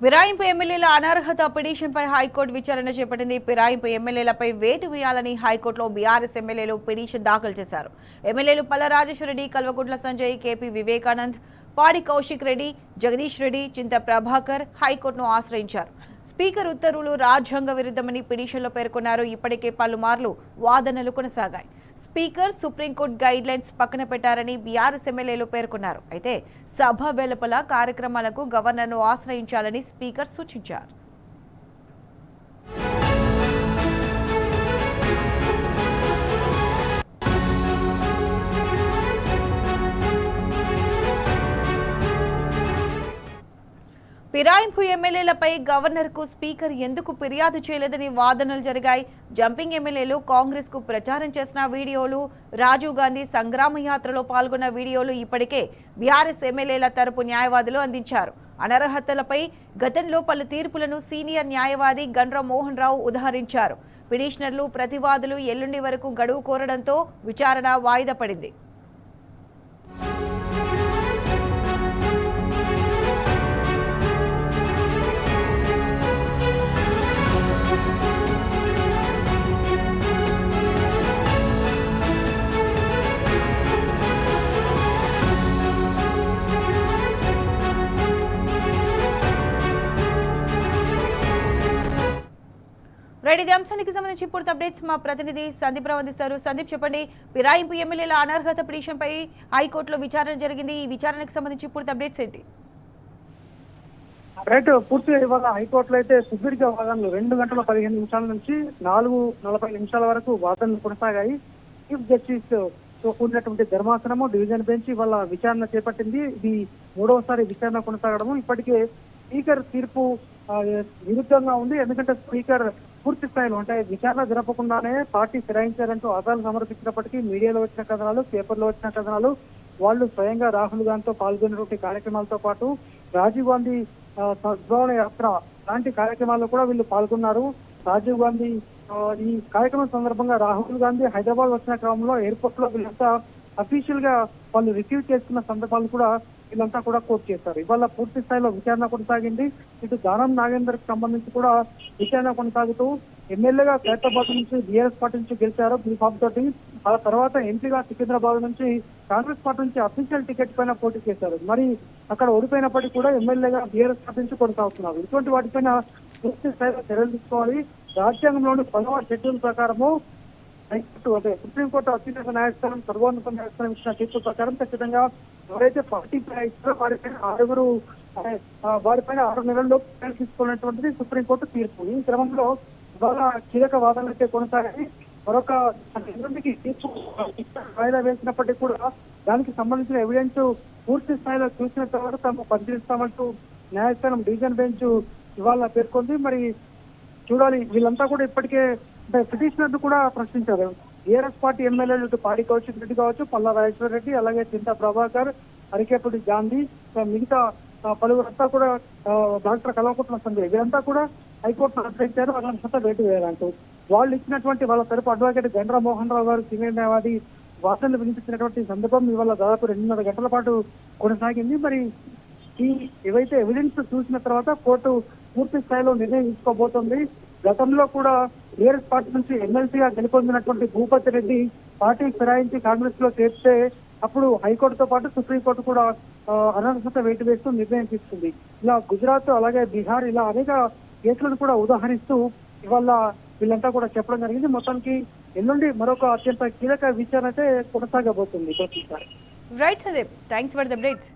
ఫిరాయింపు ఎమ్మెల్యేల అనర్హత పిటిషన్పై హైకోర్టు విచారణ చేపట్టింది. ఫిరాయింపు ఎమ్మెల్యేలపై వేటు వేయాలని హైకోర్టులో బీఆర్ఎస్ ఎమ్మెల్యేలు పిటిషన్ దాఖలు చేశారు. ఎమ్మెల్యేలు పల్ల రాజేశ్వరరెడ్డి, కల్వకుంట్ల సంజయ్, కేపీ వివేకానంద్, పాడి కౌశిక్ రెడ్డి, జగదీష్ రెడ్డి, చింత ప్రభాకర్ హైకోర్టును ఆశ్రయించారు. స్పీకర్ ఉత్తర్వులు రాజ్యాంగ విరుద్ధమని పిటిషన్లో పేర్కొన్నారు. ఇప్పటికే పలుమార్లు వాదనలు కొనసాగాయి. స్పీకర్ సుప్రీంకోర్టు గైడ్ లైన్స్ పక్కన పెట్టారని బీఆర్ఎస్ ఎమ్మెల్యేలు పేర్కొన్నారు. అయితే సభ వెలుపల కార్యక్రమాలకు గవర్నర్ను ఆశ్రయించాలని స్పీకర్ సూచించారు. ఫిరాయింపు ఎమ్మెల్యేలపై గవర్నర్కు స్పీకర్ ఎందుకు ఫిర్యాదు చేయలేదని వాదనలు జరిగాయి. జంపింగ్ ఎమ్మెల్యేలు కాంగ్రెస్కు ప్రచారం చేసిన వీడియోలు, రాజీవ్ గాంధీ సంగ్రామ యాత్రలో పాల్గొన్న వీడియోలు ఇప్పటికే బీఆర్ఎస్ ఎమ్మెల్యేల తరపు న్యాయవాదులు అందించారు. అనర్హతలపై గతంలో పలు తీర్పులను సీనియర్ న్యాయవాది గండ్ర మోహన్ రావు ఉదహరించారు. పిటిషనర్లు, ప్రతివాదులు ఎల్లుండి వరకు గడువు కోరడంతో విచారణ వాయిదా పడింది. ఇదే అంశానికి సంబంధించి పూర్తి అప్డేట్స్ మా ప్రతినిధి సందీప్ రావు అందిస్తారు. సందీప్, చెప్పండి. ఫిరాయింపు ఎమ్మెల్యేల అనర్హత పిటిషన్పై హైకోర్టులో విచారణ జరిగింది. ఈ విచారణకు సంబంధించి పూర్తి అప్డేట్స్ ఏంటి? రైట్, పూర్తిగా ఇవాళ హైకోర్టులో అయితే సుదీర్ఘ వాదనలు 2 గంటల 15 నిమిషాల నుంచి 4:40 నిమిషాల వరకు వాదనలు కొనసాగాయి. చీఫ్ జస్టిస్ తో కూడినటువంటి ధర్మాసనము డివిజన్ బెంచ్ ఇవాళ విచారణ చేపట్టింది. ఇది 3వసారి విచారణ కొనసాగడము. ఇప్పటికే స్పీకర్ తీర్పు విరుద్ధంగా ఉంది. ఎందుకంటే స్పీకర్ పూర్తి స్థాయిలో అంటే విచారణ జరపకుండానే పార్టీ ఫిరాయించారంటూ ఆధారాలు సమర్పించినప్పటికీ మీడియాలో వచ్చిన కథనాలు, పేపర్లో వచ్చిన కథనాలు, వాళ్ళు స్వయంగా రాహుల్ గాంధీతో పాల్గొన్నటువంటి కార్యక్రమాలతో పాటు రాజీవ్ గాంధీ సద్భావన యాత్ర లాంటి కార్యక్రమాల్లో కూడా వీళ్ళు పాల్గొన్నారు. రాజీవ్ గాంధీ ఈ కార్యక్రమం సందర్భంగా రాహుల్ గాంధీ హైదరాబాద్ వచ్చిన క్రమంలో ఎయిర్పోర్ట్ లో వీళ్ళంతా అఫీషియల్ గా వాళ్ళు రిసీవ్ చేసుకున్న సందర్భాలు కూడా వీళ్ళంతా కూడా కోర్టు చేశారు. ఇవాళ పూర్తి స్థాయిలో విచారణ కొనసాగింది. ఇటు దానం నాగేందర్ కి సంబంధించి కూడా విచారణ కొనసాగుతూ ఎమ్మెల్యేగా ఖైరతాబాద్ నుంచి బీఆర్ఎస్ పార్టీ నుంచి గెలిచారు బీఫామ్ తోటి. ఆ తర్వాత ఎంపీగా సికింద్రాబాద్ నుంచి కాంగ్రెస్ పార్టీ నుంచి అఫీషియల్ టికెట్ పైన పోటీ చేశారు. మరి అక్కడ ఓడిపోయినప్పటికీ కూడా ఎమ్మెల్యేగా బీఆర్ఎస్ పార్టీ నుంచి కొనసాగుతున్నారు. ఇటువంటి వాటిపైన పూర్తి స్థాయిలో చర్యలు తీసుకోవాలి. రాజ్యాంగంలోని 10వ షెడ్యూల్ ప్రకారము అంటే సుప్రీంకోర్టు అత్యున్నత న్యాయస్థానం, సర్వోన్నత న్యాయస్థానం ఇచ్చిన తీర్పు ప్రకారం ఖచ్చితంగా ఎవరైతే పార్టీ ఇచ్చారో వారిపైన 6 నెలల్లో తీసుకున్నటువంటిది సుప్రీంకోర్టు తీర్పు. ఈ క్రమంలో ఇవాళ కీలక వాదనలు అయితే కొనసాగాయి. మరొక ఎన్నింటికి తీర్పు వాయిదా వేసినప్పటికీ కూడా దానికి సంబంధించిన ఎవిడెన్స్ పూర్తి స్థాయిలో చూసిన తర్వాత తాము పరిశీలిస్తామంటూ న్యాయస్థానం డివిజన్ బెంచ్ ఇవాళ పేర్కొంది. మరి చూడాలి, వీళ్ళంతా కూడా ఇప్పటికే అంటే పిటిషనర్లు కూడా ప్రశ్నించారు. బీఆర్ఎస్ పార్టీ ఎమ్మెల్యేలు ఇటు పాడి కౌశిక్ రెడ్డి కావచ్చు, పల్లా రాజేశ్వర రెడ్డి, అలాగే చింత ప్రభాకర్, అరికేపూడి గాంధీ, మిగతా పలువురంతా కూడా డాక్టర్ కల్వకుంట్ల సంజయ్ వీరంతా కూడా హైకోర్టును ఆశ్రయించారు. అనర్హత వేటు వేయాలంటూ వాళ్ళు ఇచ్చినటువంటి వాళ్ళ తరపు అడ్వకేట్ గండ్ర మోహన్ రావు గారు సీనియర్ న్యాయవాది వాదనలు వినిపించినటువంటి సందర్భం ఇవాళ దాదాపు 2.5 గంటల పాటు కొనసాగింది. మరి ఏవైతే ఎవిడెన్స్ చూసిన తర్వాత కోర్టు పూర్తి స్థాయిలో నిర్ణయం తీసుకోబోతోంది. గతంలో కూడా బీఆర్ఎస్ పార్టీ నుంచి ఎమ్మెల్సీగా గెలుపొందినటువంటి భూపతి రెడ్డి పార్టీ ఫిరాయించి కాంగ్రెస్ లో చేర్చితే అప్పుడు హైకోర్టుతో పాటు సుప్రీంకోర్టు కూడా అనర్హత వేటు వేస్తూ నిర్ణయం తీసుకుంది. ఇలా గుజరాత్, అలాగే బీహార్, ఇలా అనేక కేసులను కూడా ఉదాహరిస్తూ ఇవాళ వీళ్ళంతా కూడా చెప్పడం జరిగింది. మొత్తానికి ఎల్లుండి మరొక అత్యంత కీలక విచారణ అయితే కొనసాగబోతుంది. Right Sandeep, thanks for the updates.